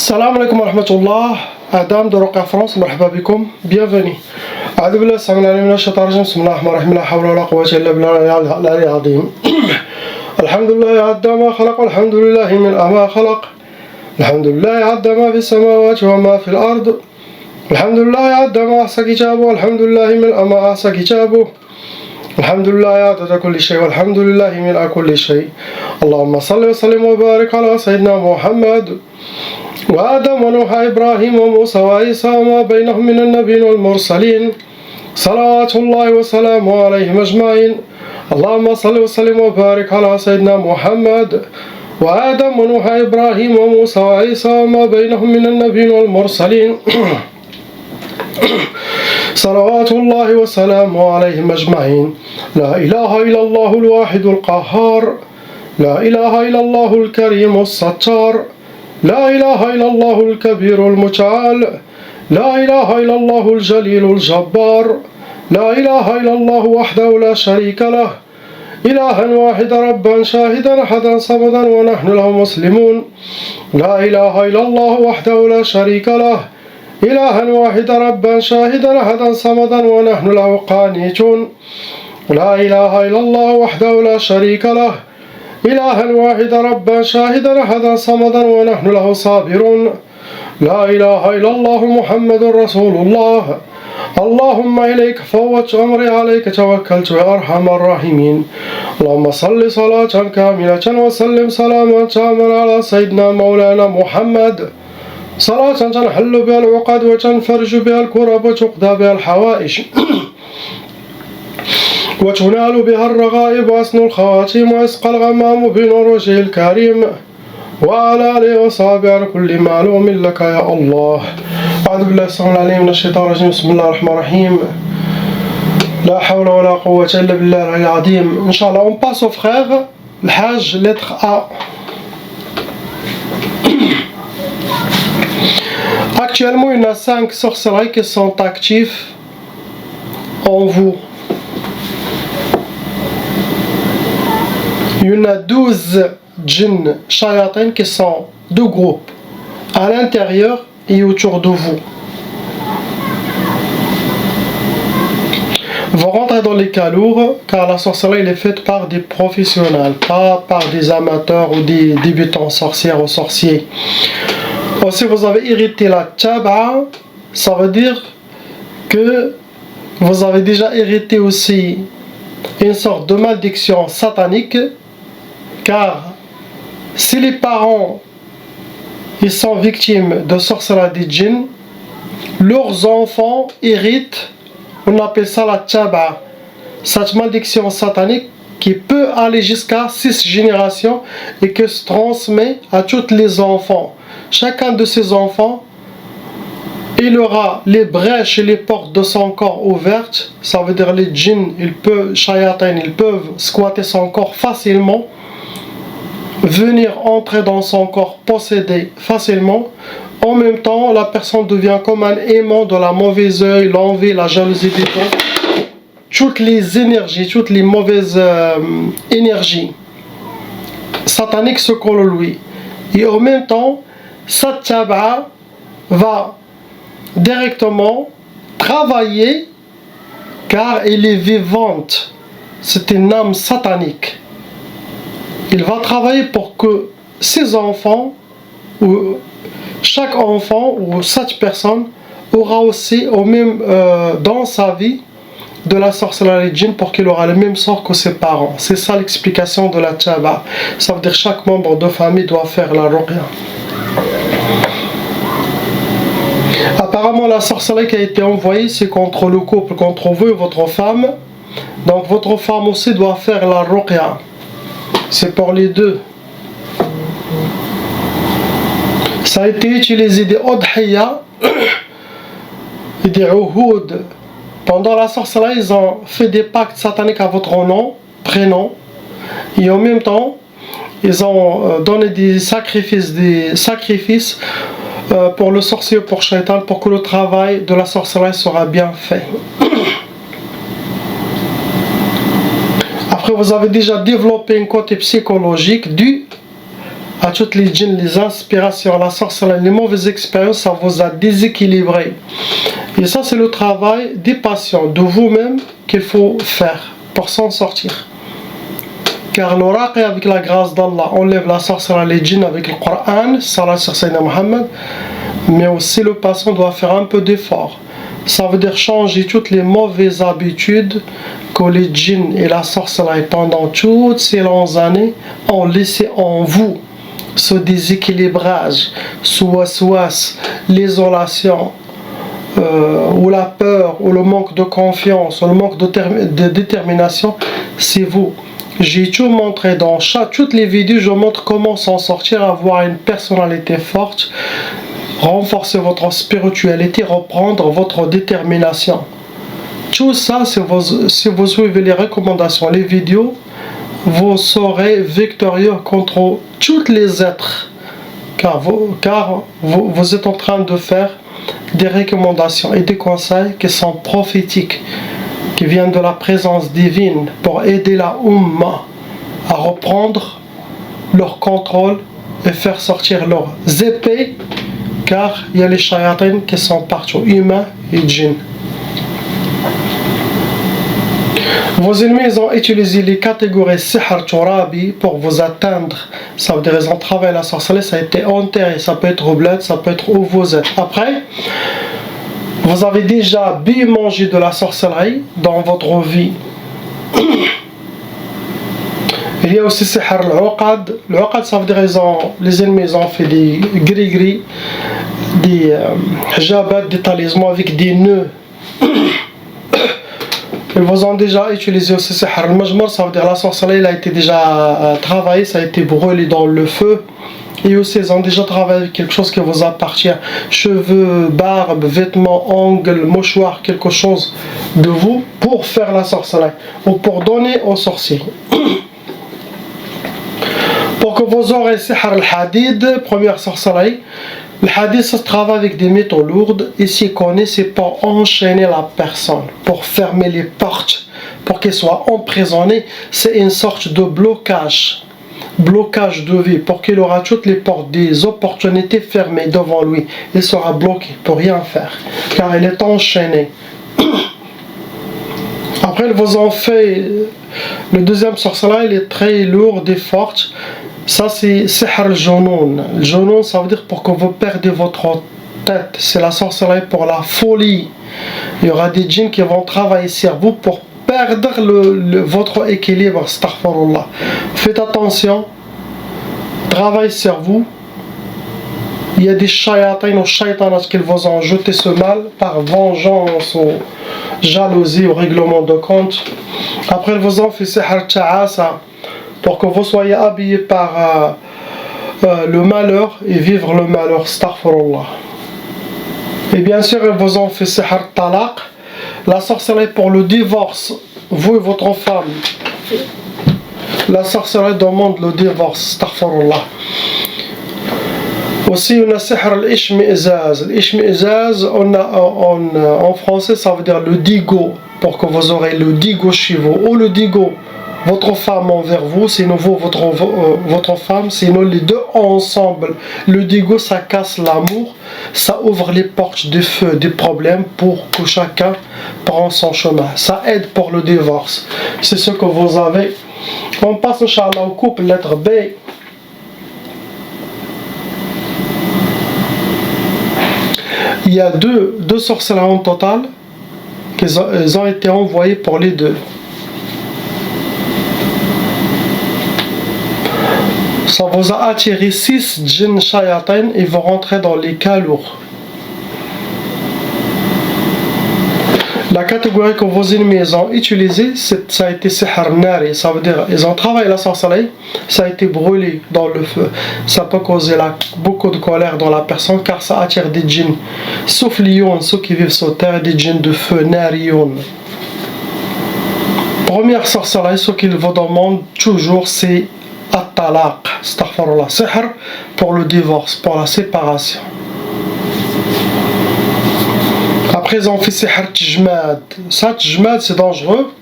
Salam alaikum wa rahmatullah. Adam de Roca France, marhaba bikum, bienvenue. أعوذ بالله السميع العليم من الشيطان الرجيم بسم الله الرحمن الرحيم لا حول ولا قوة إلا بالله العلي العظيم. الحمد لله عد ما خلق والحمد لله من ما خلق. الحمد لله عد ما في السماوات وما في الأرض. الحمد لله عد ما أحصى كتابه والحمد لله من ما أحصى كتابه. الحمد لله عدد كل شيء والحمد لله من كل شيء. اللهم صل وسلم وبارك على سيدنا محمد وآدم ونوح إبراهيم وموسى وعيسى وما بينهم من النبيين والمرسلين صلوات الله وسلامه عليهم أجمعين. اللهم صل وسلم وبارك على سيدنا محمد وآدم ونوح إبراهيم وموسى وعيسى وما بينهم من النبيين والمرسلين صلوات الله وسلامه عليهم أجمعين. لا إله إلا الله الواحد القهار. لا إله إلا الله الكريم الستار. لا إله إلا الله الكبير المتعال. لا إله إلا الله الجليل الجبار. لا إله إلا الله وحده لا شريك له إلها واحدا ربا شاهدا أحدا صمدا ونحن له مسلمون. لا إله إلا الله وحده لا شريك له إلها واحدا ربا شاهدا أحدا صمدا ونحن له قانتون. لا إله إلا الله وحده لا شريك له إلها واحدا ربا شاهدا أحدا صمدا ونحن له صابرون. لا إله إلا الله محمد رسول الله. اللهم إليك فوت أمري عليك توكلت يا أرحم الراحمين. اللهم صل صلاة كاملة وسلم سلاما تاما على سيدنا مولانا محمد صلاة تنحل بها العقد وتنفرج بها الكرب وتقضى بها الحوائج وتنال بها الرغائب وحسن الخواتيم ويسقى الغمام بنور وجهه الكريم وعلى آله وصحبه على كل معلوم لك يا الله. أعوذ بالله السميع العليم من الشيطان الرجيم بسم الله الرحمن الرحيم لا حول ولا قوة إلا بالله العلي العظيم. Inch'Allah, on passe au frère, le Hajj, lettre A. Actuellement, il y a 5 sorcelleries qui sont actives en vous. Il y en a 12 djinns, shayatins qui sont 2 groupes à l'intérieur et autour de vous. Vous rentrez dans les cas lourds car la sorcellerie elle est faite par des professionnels, pas par des amateurs ou des débutants sorcières ou sorciers. Si vous avez hérité la tchaba, ça veut dire que vous avez déjà hérité aussi une sorte de malédiction satanique, car si les parents ils sont victimes de sorcellerie des djinns, leurs enfants héritent, on appelle ça la tchaba, cette malédiction satanique qui peut aller jusqu'à 6 générations et qui se transmet à tous les enfants. Chacun de ces enfants, il aura les brèches et les portes de son corps ouvertes. Ça veut dire les djinns, ils peuvent squatter son corps facilement, venir entrer dans son corps, posséder facilement. En même temps, la personne devient comme un aimant de la mauvaise œil, l'envie, la jalousie des gens. Toutes les énergies, toutes les mauvaises énergies sataniques se collent lui. Et en même temps, cette tchaba va directement travailler car elle est vivante. C'est une âme satanique. Il va travailler pour que ses enfants, ou chaque enfant ou cette personne aura aussi au même, dans sa vie de la sorcellerie djinn pour qu'il aura le même sort que ses parents. C'est ça l'explication de la tchaba. Ça veut dire que chaque membre de famille doit faire la ruqya. Apparemment la sorcellerie qui a été envoyée c'est contre le couple, contre vous et votre femme. Donc votre femme aussi doit faire la ruqya. C'est pour les deux. Ça a été utilisé des udhiya et des uhud. Pendant la sorcellerie, ils ont fait des pactes sataniques à votre nom, prénom, et en même temps, ils ont donné des sacrifices pour le sorcier, pour Shaitan, pour que le travail de la sorcellerie sera bien fait. Après, vous avez déjà développé un côté psychologique dû à toutes les djinns, les inspirations, la sorcellerie, les mauvaises expériences, ça vous a déséquilibré. Et ça, c'est le travail des patients, de vous-même, qu'il faut faire pour s'en sortir. Car le raqi, avec la grâce d'Allah, enlève la sorcellerie, les djinns avec le Coran, salat sur Sayyidina Muhammad, mais aussi le patient doit faire un peu d'effort. Ça veut dire changer toutes les mauvaises habitudes que les djinns et la sorcellerie pendant toutes ces longues années ont laissé en vous. Ce déséquilibrage, ce waswas, l'isolation, ou la peur, ou le manque de confiance, ou le manque de détermination, c'est vous. J'ai tout montré dans toutes les vidéos, je montre comment s'en sortir, avoir une personnalité forte, renforcer votre spiritualité, reprendre votre détermination. Tout ça, si vous suivez les recommandations, les vidéos, vous serez victorieux contre tous les êtres, car vous êtes en train de faire des recommandations et des conseils qui sont prophétiques, qui viennent de la présence divine pour aider la Ummah à reprendre leur contrôle et faire sortir leurs épées, car il y a les shayatines qui sont partout, humains et djinns. Vos ennemis, ils ont utilisé les catégories sihr turabi pour vous atteindre. Ça veut dire qu'ils ont travaillé la sorcellerie, ça a été enterré. Ça peut être au bled, ça peut être où vous êtes. Après, vous avez déjà bien mangé de la sorcellerie dans votre vie. Il y a aussi sihr al-uqad. L'uqad, ça veut dire les ennemis, ils ont fait des gris-gris, des jabat, des talismans avec des nœuds. Ils vous ont déjà utilisé aussi sihr al-majmar, ça veut dire la sorcellerie, elle a été déjà travaillée, ça a été brûlé dans le feu. Et aussi, ils ont déjà travaillé avec quelque chose qui vous appartient. Cheveux, barbe, vêtements, ongles, mouchoirs, quelque chose de vous pour faire la sorcellerie ou pour donner aux sorciers. Pour que vous aurez sihr al-hadid, première sorcellerie. Le hadith, ça se travaille avec des métaux lourdes. Ici, qu'on est, c'est pour enchaîner la personne, pour fermer les portes, pour qu'elle soit emprisonnée. C'est une sorte de blocage de vie, pour qu'il aura toutes les portes des opportunités fermées devant lui. Il sera bloqué, pour rien faire, car il est enchaîné. Après, ils vous ont fait le deuxième sorcellerie, il est très lourd et fort. Ça, c'est sihr al-junoun. Le junoun, ça veut dire pour que vous perdez votre tête. C'est la sorcellerie pour la folie. Il y aura des djinns qui vont travailler sur vous pour perdre votre équilibre. Astaghfirullah. Faites attention. Travaillez sur vous. Il y a des shayatines ou shaytanat qui vous ont jeté ce mal par vengeance ou jalousie ou règlement de compte. Après, ils vous ont fait sihr ta'asa, pour que vous soyez habillés par le malheur et vivre le malheur. Astaghfirullah. Et bien sûr, ils vous ont fait sihr talaq, la sorcellerie pour le divorce, vous et votre femme. La sorcellerie demande le divorce. Astaghfirullah. Aussi, on a sihr al-ishmi'zaz. L'ishmi'zaz, en français, ça veut dire le digo, pour que vous aurez le digo chez vous, ou le digo votre femme envers vous, sinon vous, votre femme, sinon les deux ensemble. Le digo, ça casse l'amour, ça ouvre les portes du feu, des problèmes pour que chacun prenne son chemin. Ça aide pour le divorce. C'est ce que vous avez. On passe, Inch'Allah, au couple, lettre B. Il y a deux sorcelleries en total qu'ils ont été envoyés pour les deux. Ça vous a attiré 6 djinns shayatin et vont rentrer dans les cas lourds. La catégorie que vos ennemis ont utilisée, ça a été sihr nari, ça veut dire ils ont travaillé la sorcellerie, ça a été brûlé dans le feu. Ça peut causer beaucoup de colère dans la personne car ça attire des djinns. Sauf les yons, ceux qui vivent sur terre, des djinns de feu, nariyon. Première sorcellerie, ce qu'ils vous demandent toujours, c'est at-talaq, astaghfirullah, sihr pour le divorce, pour la séparation. Après, ils ont fait sihr tijmad. Ça, tijmad, c'est dangereux.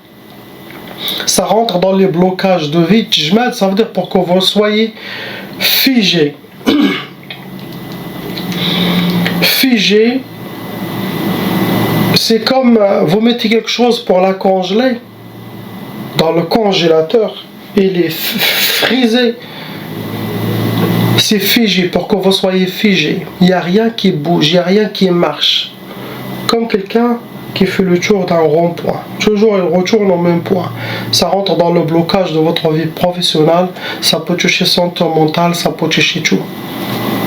Ça rentre dans les blocages de vie. Tijmad, ça veut dire pour que vous soyez Figé. Figé, c'est comme vous mettez quelque chose pour la congeler dans le congélateur, il est frisé. C'est figé pour que vous soyez figé. Il n'y a rien qui bouge, il n'y a rien qui marche. Comme quelqu'un qui fait le tour d'un rond-point. Toujours il retourne au même point. Ça rentre dans le blocage de votre vie professionnelle. Ça peut toucher santé mentale, ça peut toucher tout.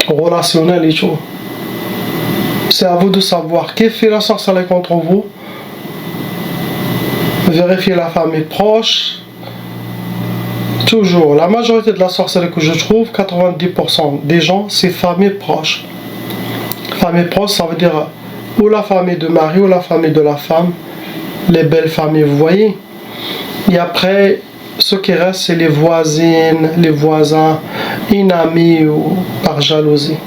Relationnel et tout. C'est à vous de savoir qui fait la sorcellerie contre vous. Vérifiez la famille proche. Toujours, la majorité de la sorcellerie que je trouve, 90% des gens, c'est famille proche. Famille proche, ça veut dire ou la famille de mari ou la famille de la femme. Les belles familles, vous voyez. Et après, ce qui reste, c'est les voisines, les voisins, une amie ou par jalousie.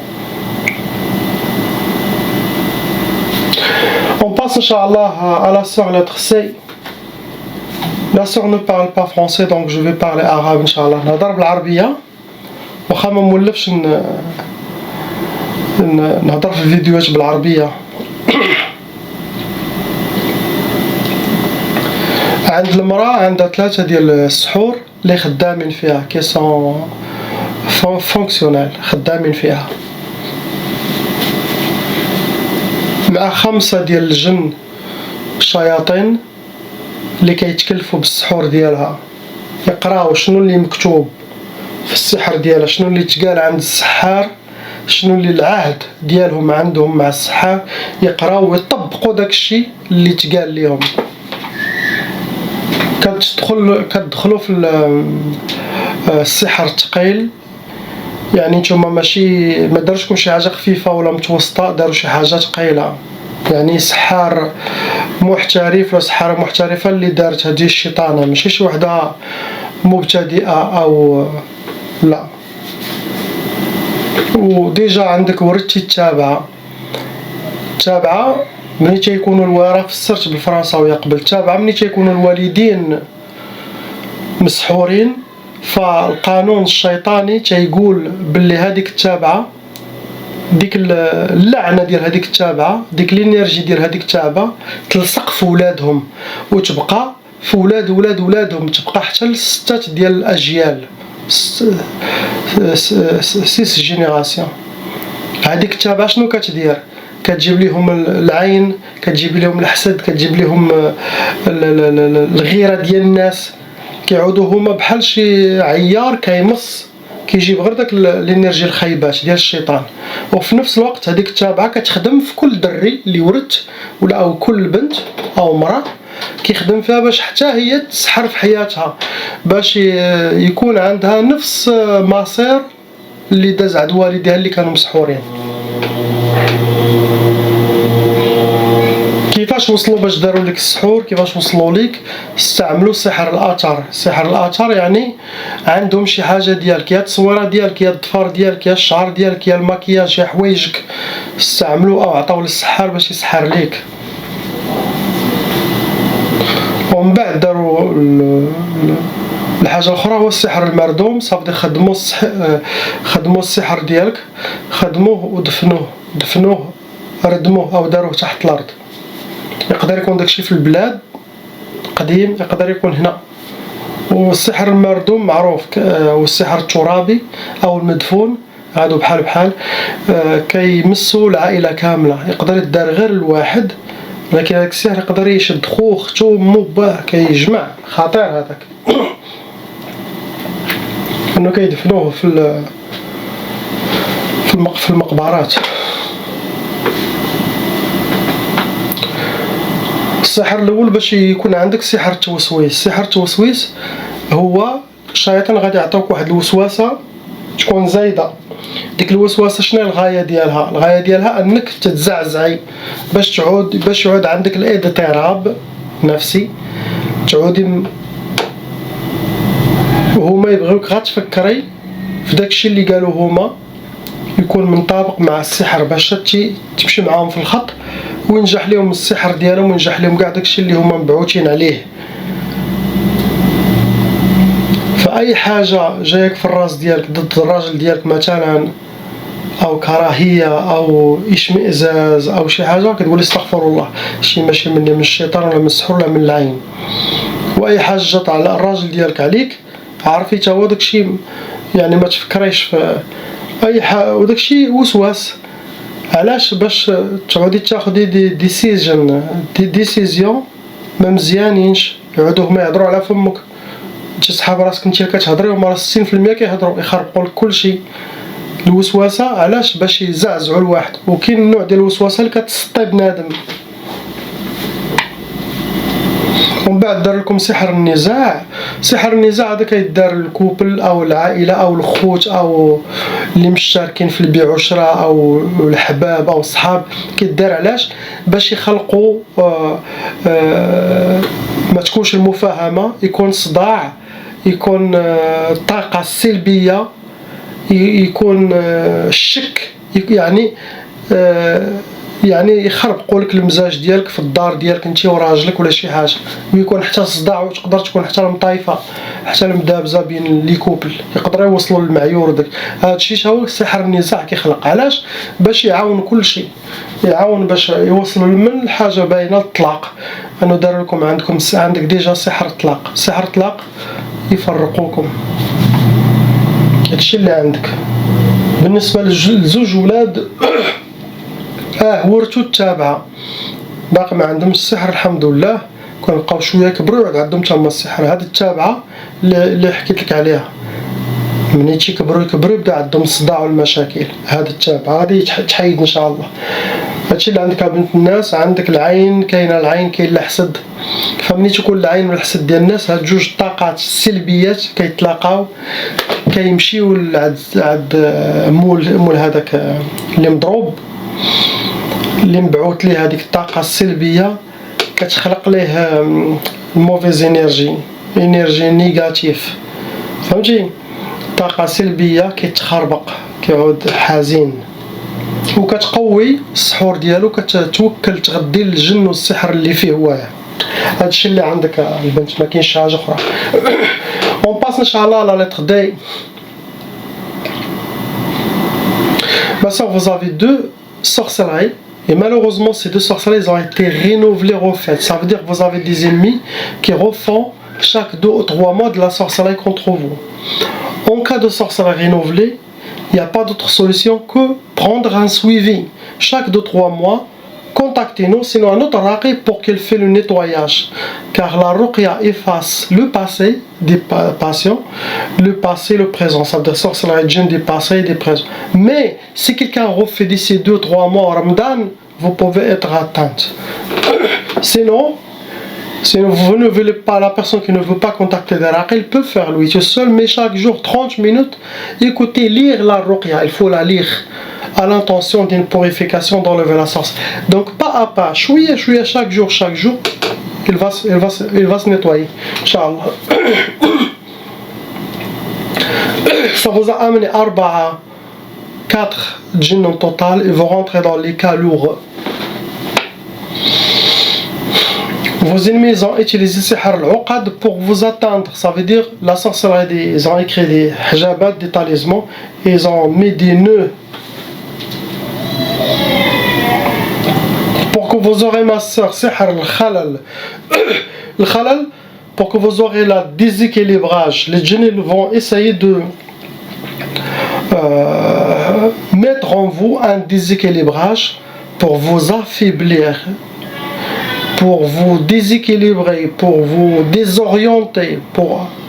On passe, Inch'Allah, à la sœur lettre C. La sœur ne parle pas français, donc je vais parler arabe, Inch'Allah. نهضر بالعربية واخا ما مولفش نهضر في الفيديوهات بالعربية. عند المرأة عندها 3 ديال السحور اللي خدامين فيها كي سون فونكسيونيل خدامين فيها، مع 5 ديال الجن الشياطين اللي كيتكلفوا بالسحور ديالها، يقراو شنو اللي مكتوب في السحر ديالها، شنو اللي تقال عند السحار، شنو اللي العهد ديالهم عندهم مع السحار، يقراو ويطبقوا داكشي اللي تقال ليهم. كتدخلوا في السحر الثقيل، يعني نتوما ماشي ما داروشكم شي حاجه خفيفه ولا متوسطه، داروا شي حاجه ثقيله، يعني سحار محترف ولا سحاره محترفه اللي دارت هذه الشيطانه، ماشي شي وحده مبتدئه او لا. وديجا عندك ورثتي التابعه ملي تيكونوا راه فسرت بالفرنساويه قبل. التابعه ملي تيكونوا الوالدين مسحورين، فالقانون الشيطاني تيقول باللي هذيك التابعه، ديك اللعنه ديال هذيك التابعه، ديك الانرجي ديال هذيك التابعه تلصق في ولادهم وتبقى في ولادهم، تبقى حتى لستات ديال الاجيال، 6 جينيراسيون. هذيك التابعه شنو كتدير؟ كتجيب لهم العين، كتجيب لهم الحسد، كتجيب لهم الغيره ديال الناس، كيعودوا هما بحال شي عيار كيمص، كيجيب غير داك الانرجي الخايبات ديال الشيطان. وفي نفس الوقت هذيك التابعه كتخدم في كل دري اللي ورث ولا او كل بنت او مراه، كيخدم فيها باش حتى هي تسحر في حياتها، باش يكون عندها نفس مصير اللي داز عند والديها اللي كانوا مسحورين. كيفاش وصلوا باش داروا لك السحور؟ كيفاش وصلوا لك؟ استعملوا سحر الاثر. سحر الاثر يعني عندهم شي حاجه ديالك، يا التصويره ديالك، يا الضفار ديالك، يا الشعر ديالك، يا الماكياج، يا حوايجك، استعملوا او عطاو للسحار باش يسحر ليك. ومن بعد داروا الحاجه الاخرى هو السحر المردوم. صافي خدموا السحر ديالك، خدموه ودفنوه ردموه او داروه تحت الارض. يقدر يكون داكشي في البلاد قديم، يقدر يكون هنا. والسحر المردوم معروف، والسحر الترابي او المدفون هادو بحال كيمسوا العائله كامله. يقدر يدار غير الواحد، لكن هذاك السحر يقدر يشد خو اختو مو باه، كيجمع. خطير هذاك انه كيدفنوه في المقبرات. السحر الاول باش يكون عندك سحر التوسويس. سحر التوسويس هو الشياطين غادي يعطوك واحد الوسواسه تكون زايده. ديك الوسواسه شنو الغايه ديالها؟ الغايه ديالها انك تتزعزعي باش يعود عندك الاضطراب نفسي، تعودي وهما يبغيوك غير تفكري في داكشي اللي قالوا هما، يكون منطابق مع السحر باش تمشي معاهم في الخط وينجح لهم السحر ديالهم، وينجح لهم كاع داكشي اللي هما مبعوثين عليه. اي حاجه جايك في الراس ديالك ضد الراجل ديالك مثلا، او كراهيه او اشمئزاز او شي حاجه، كتقول استغفر الله، شي ماشي مني، من الشيطان ولا من السحر ولا من العين. واي حاجه جات على الراجل ديالك عليك، عرفي تا هو داكشي، يعني ما تفكريش في اي حاجه، وداكشي وسواس. علاش؟ باش تعودي تاخدي ديسيزيون ما مزيانينش، يعودوا هما يهضروا على فمك، انت صحاب راسك انت كتهضري وهما راه 60% كيهضروا يخربقوا لك كلشي. الوسوسه علاش؟ باش يزعزعوا الواحد. وكاين نوع ديال الوسوسه اللي كتسطي بنادم. ومن بعد دار لكم سحر النزاع. سحر النزاع هذا كيدار الكوبل او العائله او الخوت او اللي مشتركين في البيع والشراء او الحباب او الصحاب. كيدار علاش؟ باش يخلقوا ما تكونش المفاهمه، يكون صداع، يكون الطاقه السلبيه، يكون الشك، يعني يخربقوا لك المزاج ديالك في الدار ديالك انت وراجلك ولا شي حاجه، ويكون حتى صداع، وتقدر تكون حتى المطايفه، حتى المدابزه بين لي كوبل، يقدروا يوصلوا للمعيور داك. هذا الشيء هو سحر النزاع كيخلق. علاش؟ باش يعاون كل شيء، يعاون باش يوصلوا من الحاجه باينه للطلاق. انا دار لكم عندك ديجا سحر الطلاق. سحر الطلاق يفرقوكم، هادشي اللي عندك. بالنسبه للزوج ولاد ورثوا التابعه، باقي ما عندهمش السحر الحمد لله، كنبقاو شويه كبروا يعود عندهم تما السحر. هذه التابعه اللي حكيت لك عليها، ملي تيكبروا يبدا عندهم الصداع والمشاكل. هذه التابعه هذه تحيد ان شاء الله. هادشي اللي عندك بنت الناس. عندك العين، كاينه العين، كاين الحسد. فملي تكون العين والحسد ديال الناس، هاد جوج طاقات السلبيات كيتلاقاو، كيمشيو عند مول هذاك اللي مضروب، اللي مبعوث ليه هذيك الطاقه السلبيه، كتخلق ليه الموفيز انرجي نيجاتيف. فهمتي؟ طاقه سلبيه كيتخربق، كيعود حزين، وكتقوي السحور ديالو، كتوكل تغدي الجن والسحر اللي فيه هو. هادشي اللي عندك البنت، ما كاينش حاجه اخرى. اون باس ان شاء الله لا لتر دي. Ma soeur, vous avez deux sorcelleries, et malheureusement ces deux sorcelleries ont été renouvelées, refaites. Ça veut dire que vous avez des ennemis qui refont chaque 2 ou 3 mois de la sorcellerie contre vous. En cas de sorcellerie renouvelée, il n'y a pas d'autre solution que prendre un suivi. Chaque 2-3 mois, contactez-nous, sinon un autre raqi pour qu'il fait le nettoyage. Car la ruqya efface le passé des patients, le passé, le présent. Ça veut dire sorcellerie djinn des passés et des présents. Mais si quelqu'un refait d'ici 2-3 mois au Ramadan, vous pouvez être atteinte. Sinon vous ne voulez pas, la personne qui ne veut pas contacter des raqi, il peut faire lui tout seul, mais chaque jour 30 minutes, écoutez, lire la ruqya, il faut la lire à l'intention d'une purification d'enlever la sorce. Donc pas à pas, chouïa, chaque jour, il va se nettoyer. Inch'Allah. Ça vous a amené 4 djinns en total, et vous rentrez dans les cas lourds. Vos ennemis ont utilisé Sihr al-Uqad pour vous atteindre. Ça veut dire, la sorcellerie, ils ont écrit des hijabat, des talismans, et ils ont mis des nœuds pour que vous aurez, ma soeur, Sihr al-Khalal. Le Khalal, pour que vous aurez le déséquilibrage. Les djinns vont essayer de mettre en vous un déséquilibrage pour vous affaiblir, pour vous déséquilibrer, pour vous désorienter.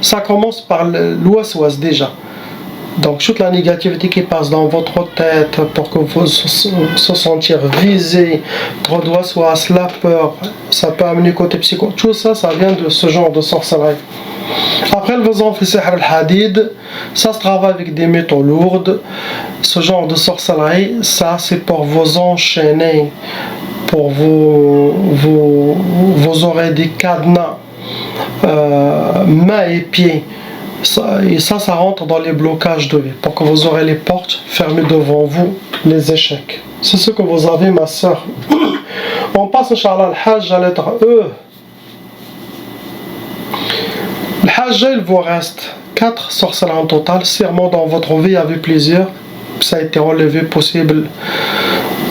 Ça commence par l'ouasouas déjà. Donc toute la négativité qui passe dans votre tête pour que vous se sentir visé, trop d'ouasouas, la peur, ça peut amener côté psycho. Tout ça, ça vient de ce genre de sorcellerie. Après le vazon fait sihr al-hadid, ça se travaille avec des métaux lourds. Ce genre de sorcellerie, ça c'est pour vous enchaîner, pour vous aurez des cadenas, mains et pieds. Et ça rentre dans les blocages de vie, pour que vous aurez les portes fermées devant vous, les échecs. C'est ce que vous avez, ma soeur. On passe, Inch'Allah, le Hajj à lettre E. Le Hajj, il vous reste 4 sorcelleries en total. Sûrement dans votre vie, il y avait plusieurs. Ça a été enlevé possible.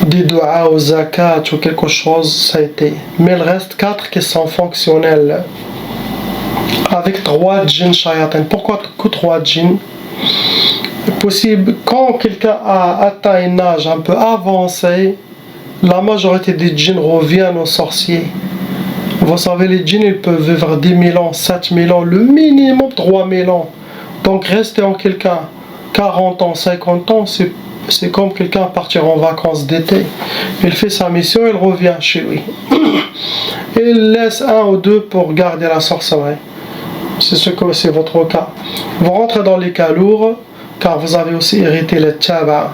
Des doigts aux zakat ou quelque chose, ça a été. Mais il reste 4 qui sont fonctionnels. Avec 3 djinns shayatin. Pourquoi que 3 djinns? Possible, quand quelqu'un a atteint un âge un peu avancé, la majorité des djinns reviennent aux sorciers. Vous savez, les djinns, ils peuvent vivre 10 000 ans, 7 000 ans, le minimum 3 000 ans. Donc rester en quelqu'un 40 ans, 50 ans, c'est comme quelqu'un partir en vacances d'été. Il fait sa mission, il revient chez lui. Il laisse 1 ou 2 pour garder la sorcellerie. C'est votre cas. Vous rentrez dans les cas lourds, car vous avez aussi hérité le tchaba.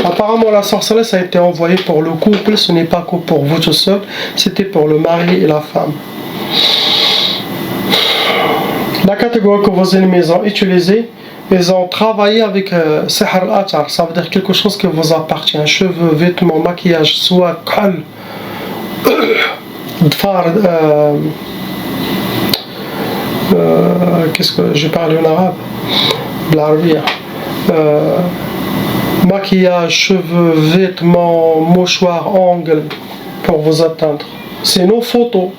Apparemment, la sorcellerie, ça a été envoyé pour le couple, ce n'est pas que pour vous tout seul, c'était pour le mari et la femme. La catégorie que vos ennemis ont utilisée, ils ont travaillé avec Sihr al-Atar, ça veut dire quelque chose qui vous appartient, cheveux, vêtements, maquillage, soit kol, qu'est-ce que j'ai parlé en arabe, l'arabia, maquillage, cheveux, vêtements, mouchoirs, ongles pour vous atteindre. C'est nos photos.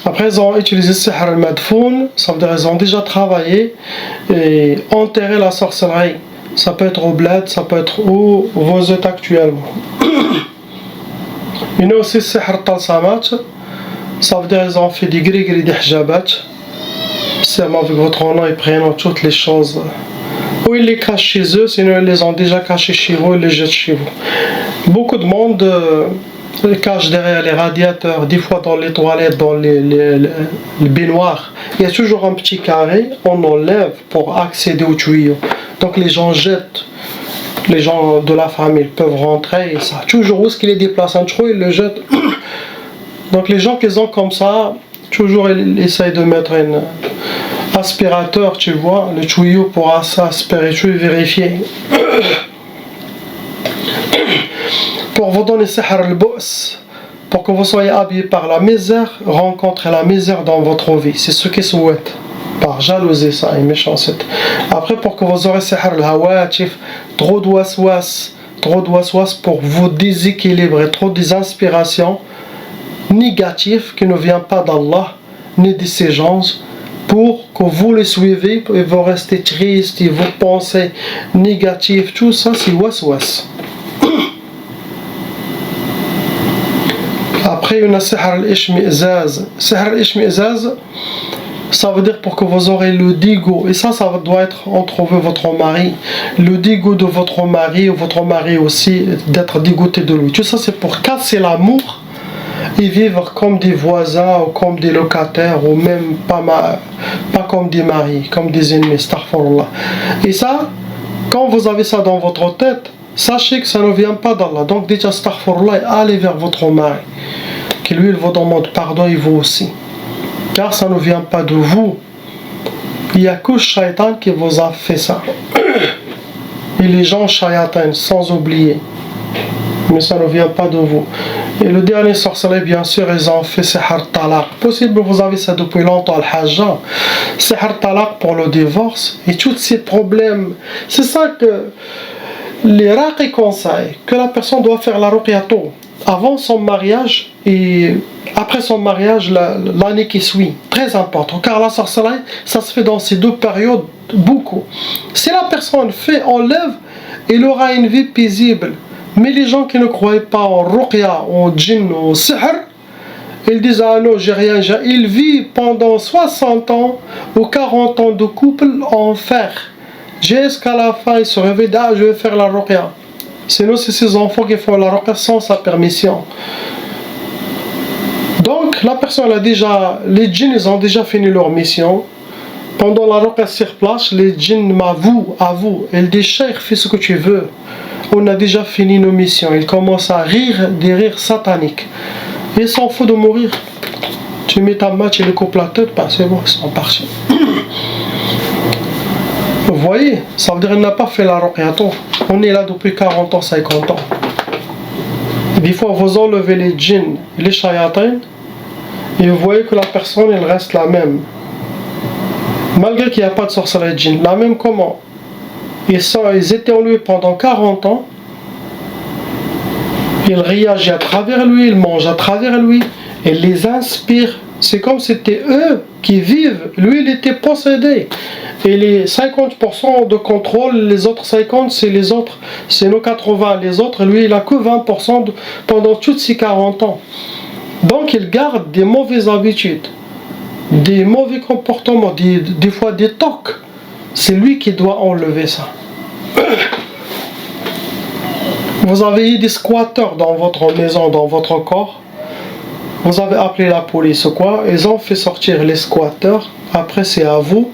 Après, ils ont utilisé Sihr al-Madfoun, ça veut dire qu'ils ont déjà travaillé et enterré la sorcellerie. Ça peut être au bled, ça peut être où vous êtes actuellement. Il y a aussi Sihr al-Talsamat, ça veut dire qu'ils ont fait des gris-gris, des hijabat. C'est avec votre nom, ils prennent toutes les choses. Ou ils les cachent chez eux, sinon ils les ont déjà cachés chez vous, ils les jettent chez vous. Beaucoup de monde les cache derrière les radiateurs, des fois dans les toilettes, dans les baignoires. Il y a toujours un petit carré, on enlève pour accéder au tuyau. Donc les gens jettent, les gens de la famille peuvent rentrer et ça. Toujours où est-ce qu'il est déplacé un tuyau, ils le jettent. Donc les gens qui ont comme ça, toujours ils essayent de mettre un aspirateur, tu vois, le tuyau pour aspirer, tu vérifier. Pour vous donner Sihr al-Bu's, pour que vous soyez habillés par la misère, rencontrez la misère dans votre vie. C'est ce qu'ils souhaitent. Par jalousie, ça, et méchanceté. Après, pour que vous aurez Sihr al-Hawatif, trop de waswas pour vous déséquilibrer, trop des inspirations négatives qui ne viennent pas d'Allah, ni de ses gens, pour que vous les suivez et vous restez triste et vous pensez négatif, tout ça c'est waswas. Après, il y a Sihr al-Ishmi'zaz. Sihr al-Ishmi'zaz, ça veut dire pour que vous aurez le dégoût. Et ça doit être entre vous et votre mari. Le dégoût de votre mari ou votre mari aussi, d'être dégoûté de lui. Tout ça, c'est pour casser l'amour et vivre comme des voisins ou comme des locataires ou même pas comme des maris, comme des ennemis. Astaghfirullah. Et ça, quand vous avez ça dans votre tête, sachez que ça ne vient pas d'Allah. Donc dites astaghfirullah et allez vers votre mari. Que lui il vous demande pardon et vous aussi. Car ça ne vient pas de vous. Il n'y a que le shaitan qui vous a fait ça. Et les gens shaitan, sans oublier. Mais ça ne vient pas de vous. Et le dernier sorcellerie, bien sûr, ils ont fait Sihr al-Talaq. Possible vous avez ça depuis longtemps, al-Hajja. Sihr al-Talaq pour le divorce et tous ces problèmes. C'est ça que les raqis conseillent, que la personne doit faire la ruqyato avant son mariage et après son mariage l'année qui suit. Très important, car la sorcellerie, ça se fait dans ces deux périodes beaucoup. Si la personne fait, enlève, il aura une vie paisible. Mais les gens qui ne croient pas en ruqya, en djinn, en sihr, ils disent ah non, j'ai rien. Il vit pendant 60 ans ou 40 ans de couple en fer. Jusqu'à la fin, il se réveille, ah je vais faire la ruqya. Sinon, c'est ces enfants qui font la ruqya sans sa permission. Donc, la personne a déjà, les djinns, ils ont déjà fini leur mission. Pendant la ruqya sur place, les djinns m'avouent, ils disent cheikh, fais ce que tu veux. On a déjà fini nos missions. Ils commencent à rire, des rires sataniques. Ils s'en foutent de mourir. Tu mets ta main, tu les coupes la tête, bah c'est bon, ils sont partis. Vous voyez, ça veut dire qu'il n'a pas fait la ruqyato. On est là depuis 40 ans, 50 ans. Des fois, vous enlevez les djinns et les shayatins, et vous voyez que la personne, elle reste la même. Malgré qu'il n'y a pas de sorcellerie de djinn. Là même comment ils étaient en lui pendant 40 ans. Il réagit à travers lui, il mange à travers lui, il les inspire. C'est comme si c'était eux qui vivent. Lui, il était possédé. Et les 50% de contrôle, les autres 50%, c'est les autres, c'est nos 80%. Les autres, lui, il a que 20% pendant toutes ces 40 ans. Donc, il garde des mauvaises habitudes, des mauvais comportements, des fois des tocs. C'est lui qui doit enlever ça. Vous avez eu des squatteurs dans votre maison, dans votre corps. Vous avez appelé la police ou quoi. Ils ont fait sortir les squatteurs. Après, c'est à vous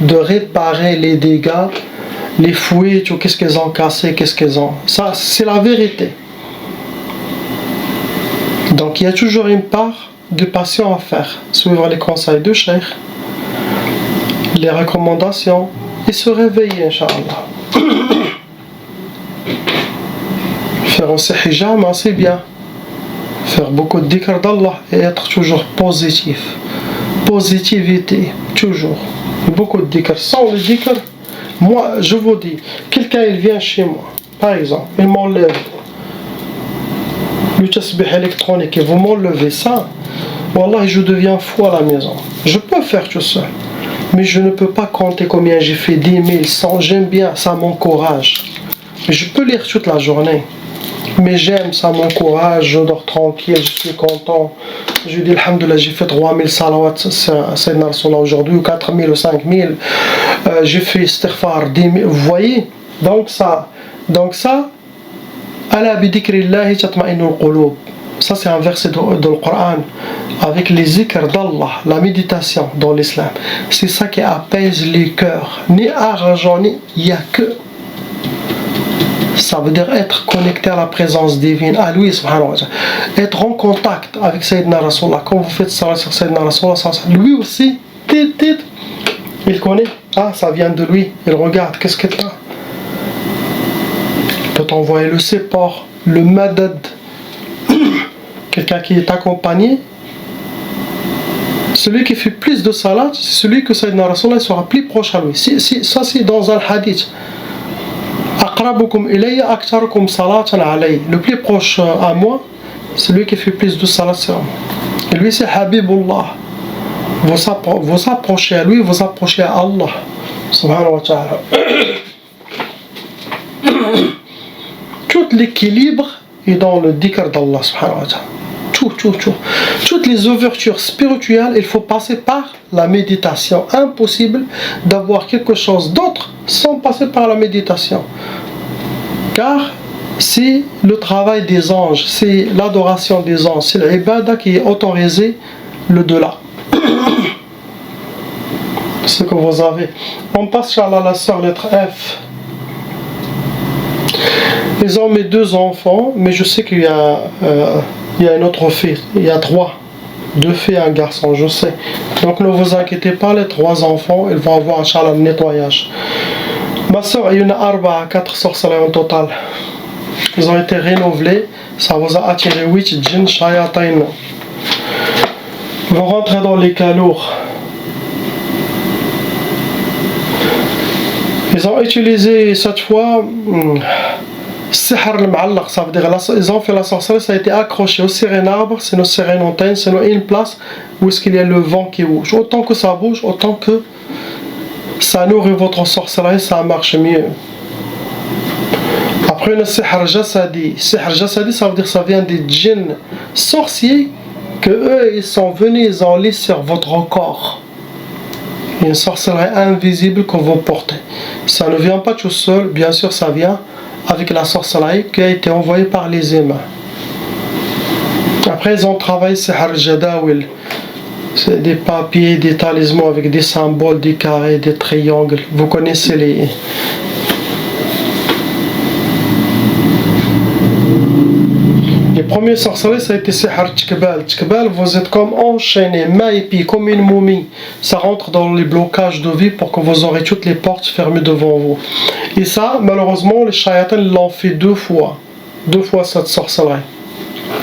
de réparer les dégâts, les fuites, ou qu'est-ce qu'ils ont cassé, qu'est-ce qu'ils ont. Ça, c'est la vérité. Donc, il y a toujours une part de patient à faire. Suivre les conseils de cheikh, les recommandations, et se réveiller, Inch'Allah. Faire aussi hijama, c'est bien. Faire beaucoup de dhikr d'Allah et être toujours positif. Positivité, toujours. Beaucoup de dhikr. Sans le dhikr, moi, je vous dis, quelqu'un il vient chez moi, par exemple, il m'enlève le tasbih électronique et vous m'enlevez ça, wallah, je deviens fou à la maison. Je peux faire tout seul, mais je ne peux pas compter combien j'ai fait 10 000, 100, j'aime bien, ça m'encourage. Je peux lire toute la journée. Mais j'aime, ça m'encourage, je dors tranquille, je suis content. Je dis, alhamdoulilah, j'ai fait 3000 salawats Sayyidina Rasulullah aujourd'hui, ou 4000 ou 5000. J'ai fait istighfar 10 000, vous voyez. Donc ça, ala bi dhikrillahi tatma'innul qulub. Ça c'est un verset dans le Coran, avec les zikr d'Allah, la méditation dans l'islam. C'est ça qui apaise les cœurs. Ni argent, ni il n'y a que. Ça veut dire être connecté à la présence divine, à lui, subhanahu wa ta'ala. Être en contact avec Sayyidina Rasulullah. Quand vous faites salat sur Sayyidina Rasulullah, lui aussi, il connaît. Ah, ça vient de lui. Il regarde, qu'est-ce que tu as? Il peut t'envoyer le support, le madad. Quelqu'un qui est accompagné. Celui qui fait plus de salat, c'est celui que Sayyidina Rasulullah sera plus proche à lui. Ça, c'est dans un hadith. Le plus proche à moi, c'est celui qui fait plus de salat sur moi. Et lui, c'est Habibullah. Vous approchez à lui, vous approchez à Allah. Subhanahu wa ta'ala. Tout l'équilibre est dans le dhikr d'Allah. Subhanahu wa ta'ala. Tout. Toutes les ouvertures spirituelles, il faut passer par la méditation. Impossible d'avoir quelque chose d'autre sans passer par la méditation. Car c'est le travail des anges, c'est l'adoration des anges, c'est l'ibada qui est autorisée, le delà. Ce que vous avez. On passe à la sœur lettre F. Ils ont mes 2 enfants, mais je sais qu'il y a une autre fille. Il y a 3. 2 filles et un garçon, je sais. Donc ne vous inquiétez pas, les 3 enfants, ils vont avoir Inch'Allah le nettoyage. Ma soeur, il y en a 4 sorcelleries en total. Ils ont été renouvelés. Ça vous a attiré 8 djinns shayatin. Vous rentrez dans les cas lourds. Ils ont utilisé cette fois Sihr al-Ma'allaq, ça veut dire ils ont fait la sorcellerie, ça a été accroché au serré un arbre, c'est nous serré une montagne, c'est nous une place où est-ce qu'il y a le vent qui bouge. Autant que ça bouge, autant que ça nourrit votre sorcellerie, ça marche mieux. Après le Sihr Jasadi. Sihr Jasadi, ça veut dire que ça vient des djinns sorciers que eux ils sont venus, ils ont lis sur votre corps. Il y a une sorcellerie invisible que vous portez. Ça ne vient pas tout seul, bien sûr ça vient avec la sorcellerie qui a été envoyée par les humains. Après ils ont travaillé Sihr Jadawil. C'est des papiers, des talismans avec des symboles, des carrés, des triangles. Vous connaissez les... Les premiers sorcelleries, ça a été Sihr Tkbal. Tkbal, vous êtes comme enchaîné, main et pied, comme une momie. Ça rentre dans les blocages de vie pour que vous aurez toutes les portes fermées devant vous. Et ça, malheureusement, les shayatans l'ont fait 2 fois. 2 fois cette sorcellerie.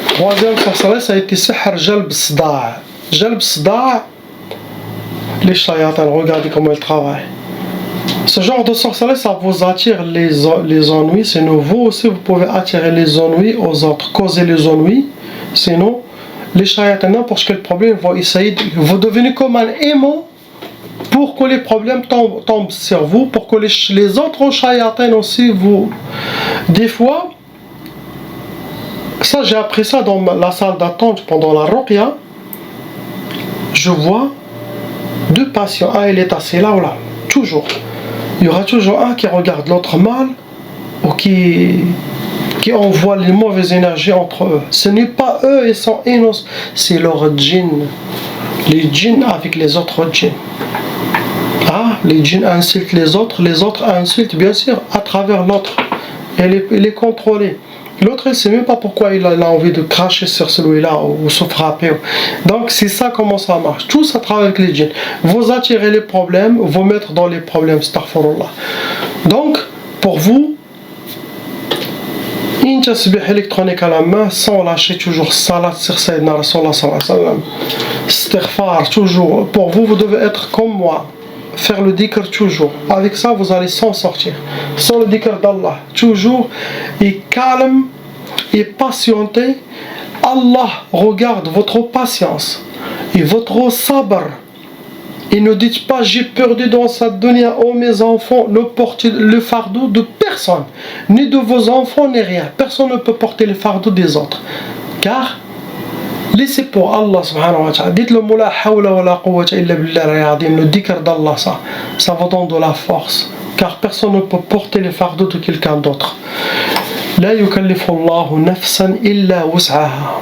Troisième sorcellerie, ça a été Sihr Jalb Sda'. Jalb Sda', Les shayatans, regardez comment ils travaillent. Ce genre de sorcellerie, ça vous attire les ennuis. Sinon, vous aussi, vous pouvez attirer les ennuis aux autres, causer les ennuis. Sinon, les shayatans, n'importe quel problème, vont essayer vous devenez comme un aimant pour que les problèmes tombent sur vous, pour que les autres shayatans aussi vous... Des fois, ça j'ai appris ça dans la salle d'attente pendant la ruqya. Je vois deux patients, un il est assis là ou là, toujours. Il y aura toujours un qui regarde l'autre mal ou qui envoie les mauvaises énergies entre eux. Ce n'est pas eux, ils sont innocents, c'est leur djinn. Les djinns avec les autres djinns. Ah, les djinns insultent les autres insultent bien sûr à travers l'autre. Il est contrôlé. L'autre, il ne sait même pas pourquoi il a envie de cracher sur celui-là ou se frapper. Donc, c'est ça comment ça marche. Tout ça travaille avec les djinns. Vous attirez les problèmes, vous mettre dans les problèmes, astaghfirullah. Donc, pour vous, une tasbih électronique à la main, sans lâcher toujours salat sur Sayyidina Rasulullah sallallahu alayhi wa sallam. Istighfar, toujours. Pour vous, vous devez être comme moi. Faire le dhikr toujours. Avec ça, vous allez s'en sortir. Sans le dhikr d'Allah, toujours. Et calme et patienté. Allah regarde votre patience et votre sabr. Et ne dites pas, j'ai perdu dans cette dunya, oh mes enfants, ne portez le fardeau de personne, ni de vos enfants, ni rien. Personne ne peut porter le fardeau des autres. Car laissez pour Allah subhanahu wa ta'ala. Dites le mot la hawla wa la quwwata illa billah, le dhikr d'Allah, ça vous donne de la force. Car personne ne peut porter le fardeau de quelqu'un d'autre. La yukallifu Allahu nafsan illa wus'aha.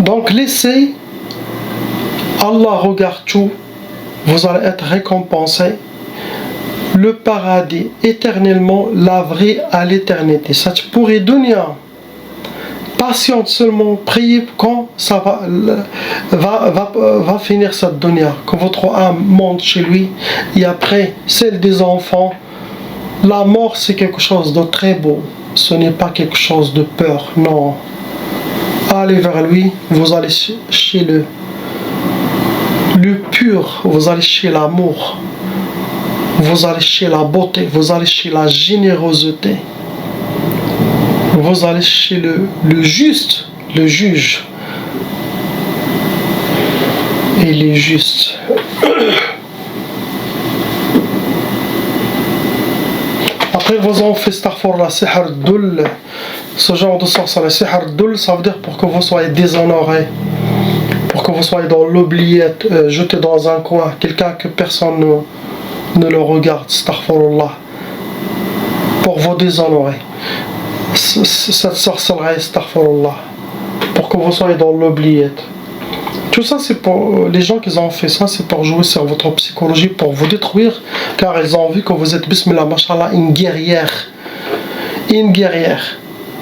Donc laissez, Allah regarde tout, vous allez être récompensé. Le paradis éternellement, la vraie à l'éternité. Ça te pourrait donner un. Patiente seulement, priez quand ça va finir cette dunya, que votre âme monte chez lui, et après celle des enfants. La mort c'est quelque chose de très beau, ce n'est pas quelque chose de peur, non. Allez vers lui, vous allez chez le pur, vous allez chez l'amour. Vous allez chez la beauté, vous allez chez la générosité, vous allez chez le juste, le juge et les justes. Après vous en faites astaghfirullah, sihr dul, ce genre de sorcellerie, sihr dul, ça veut dire pour que vous soyez déshonoré, pour que vous soyez dans l'oubliette, jeté dans un coin, quelqu'un que personne ne le regarde, astaghfirullah, pour vous déshonorer. Cette sorcellerie, astaghfirullah, pour que vous soyez dans l'oubliette. Tout ça, c'est pour les gens qui ont fait ça, c'est pour jouer sur votre psychologie, pour vous détruire, car ils ont vu que vous êtes, bismillah, mashallah, une guerrière. Une guerrière.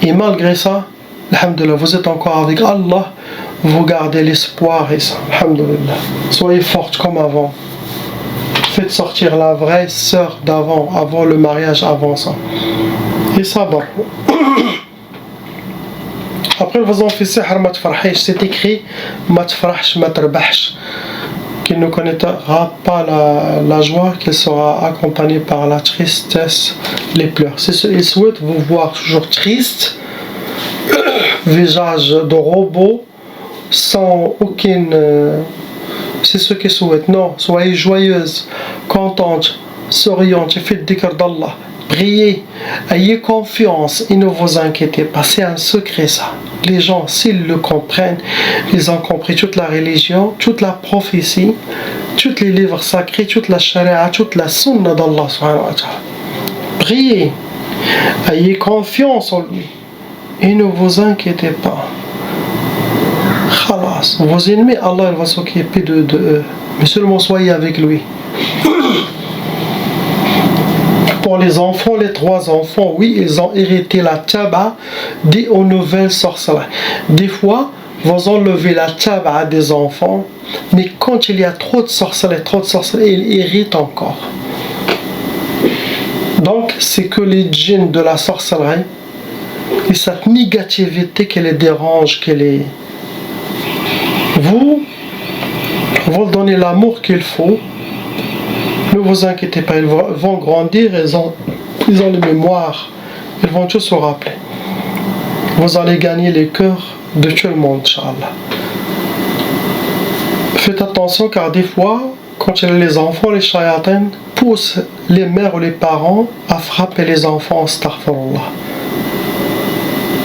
Et malgré ça, alhamdulillah, vous êtes encore avec Allah, vous gardez l'espoir et ça, alhamdulillah. Soyez forte comme avant. Faites sortir la vraie sœur d'avant, avant le mariage, avant ça. Et sabr. Après, vous en faites sihr ma tfarhish, c'est écrit ma tfarhsh ma tarbahsh, qu'il ne connaîtra pas la joie, qu'il sera accompagné par la tristesse, les pleurs. Il souhaite vous voir toujours triste, visage de robot, sans aucune... c'est ce qu'il souhaite. Non, soyez joyeuse, contente, souriante, faites dhikr d'Allah. Priez, ayez confiance et ne vous inquiétez pas, c'est un secret ça. Les gens, s'ils le comprennent, ils ont compris toute la religion, toute la prophétie, tous les livres sacrés, toute la charia, toute la sunna d'Allah subhanahu wa ta'ala. Priez, ayez confiance en lui et ne vous inquiétez pas. Khalas, vos ennemis, Allah il va s'occuper de eux, mais seulement soyez avec lui. Pour les enfants, les 3 enfants, oui, ils ont hérité la taba dès aux nouvelles sorcelleries. Des fois, vous enlevez la taba des enfants, mais quand il y a trop de sorcelleries, ils héritent encore. Donc, c'est que les djinns de la sorcellerie, et cette négativité qui les dérange, qui Vous leur donnez l'amour qu'il faut. Ne vous inquiétez pas, ils vont grandir, ils ont les mémoires, ils vont tous se rappeler. Vous allez gagner les cœurs de tout le monde, Inch'Allah. Faites attention car des fois, quand il y a les enfants, les shayatins poussent les mères ou les parents à frapper les enfants, astaghfirullah.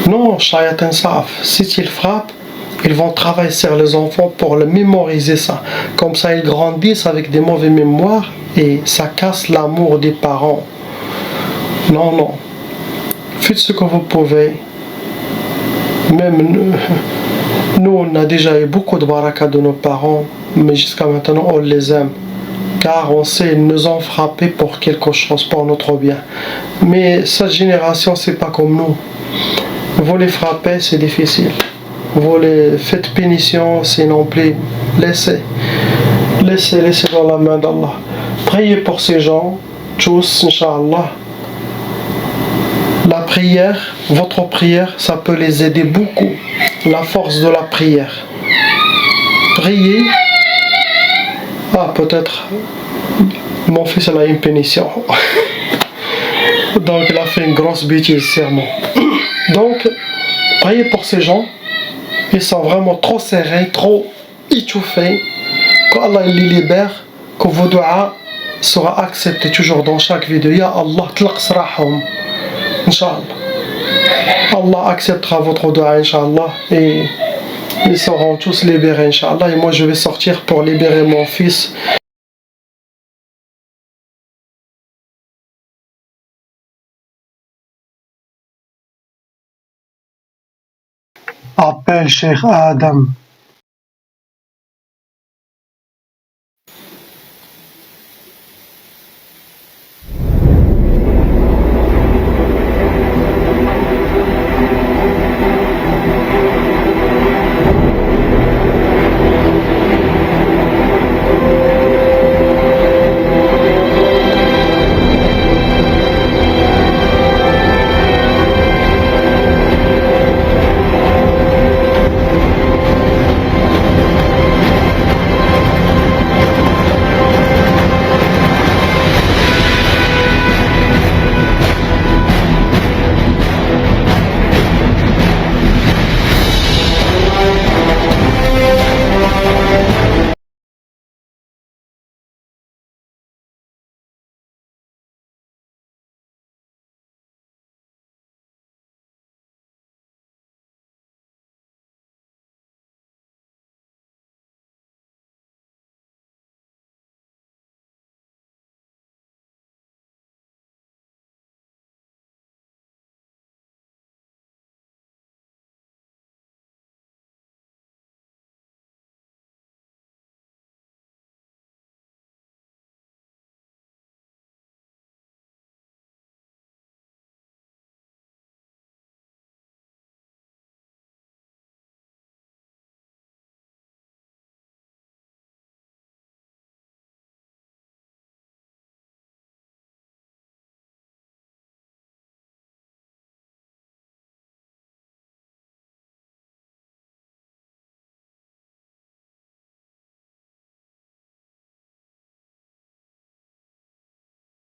Non, shayatins savent, si ils frappent, ils vont travailler sur les enfants pour le mémoriser ça. Comme ça, ils grandissent avec des mauvaises mémoires et ça casse l'amour des parents. Non, non. Faites ce que vous pouvez. Même nous, on a déjà eu beaucoup de baraka de nos parents, mais jusqu'à maintenant, on les aime. Car on sait, ils nous ont frappés pour quelque chose, pour notre bien. Mais cette génération, c'est pas comme nous. Vous les frappez, c'est difficile. Vous les faites pénition, c'est non plus. Laissez dans la main d'Allah. Priez pour ces gens, tous, Inch'Allah. La prière, votre prière, ça peut les aider beaucoup. La force de la prière. Priez. Ah, peut-être, mon fils a une pénition. Donc, il a fait une grosse bêtise, sûrement. Donc, priez pour ces gens. Ils sont vraiment trop serrés, trop étouffés. Qu'Allah les libère, que vos doigts sera accepté toujours dans chaque vidéo. Ya Allah, tlaqsrahum. Inch'Allah. Allah acceptera votre doigt, Inch'Allah. Et ils seront tous libérés, Inch'Allah. Et moi, je vais sortir pour libérer mon fils. Appelle Cheikh Adam.